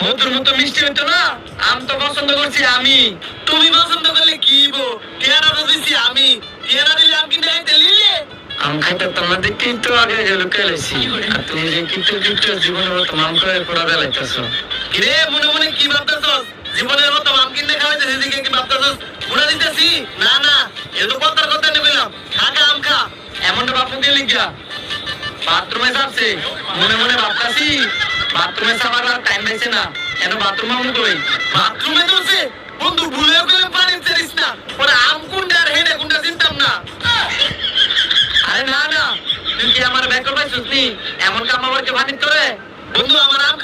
মধুর মতো মিষ্টি হইতো না। আম তো পছন্দ করছি আমি। তুমি পছন্দ করলে কি গো? টিয়ারা তো দিছি আমি। টিয়ারা দিলে আম কিনে খাইতে লিলে। আম খাইতে তোমার দেখতে একটু আগে লুকে লাইছি। আর তুমি যে কিন্তু জীবনের মতো আম করে পড়া বেলাইতেছো। কিরে মনে মনে কি ভাবতেছস? জীবনের মতো আম কিনে খাওয়াইতে সেদিকে কি ভাবতেছস? মুড়া দিতেছি? না না, এ তো কথার কথা নেবেলাম। খা আম খা। এমনটা বাপু দিয়ে লিখা। বাথরুমে যাচ্ছে মনে মনে ভাবতাছি বাথরুমে যাবার আর টাইম পাইছে না। কেন বাথরুমে মনে কই বাথরুমে যাচ্ছে বন্ধু ভুলেও গেলে পানি চাইছ না। ওরা আম কোনটা আর হেডে কোনটা চিনতাম না। আরে না না, তুই কি আমার ব্যাকল পাইছিস নি? এমন কাম আবার কে বানিত করে বন্ধু আমার আম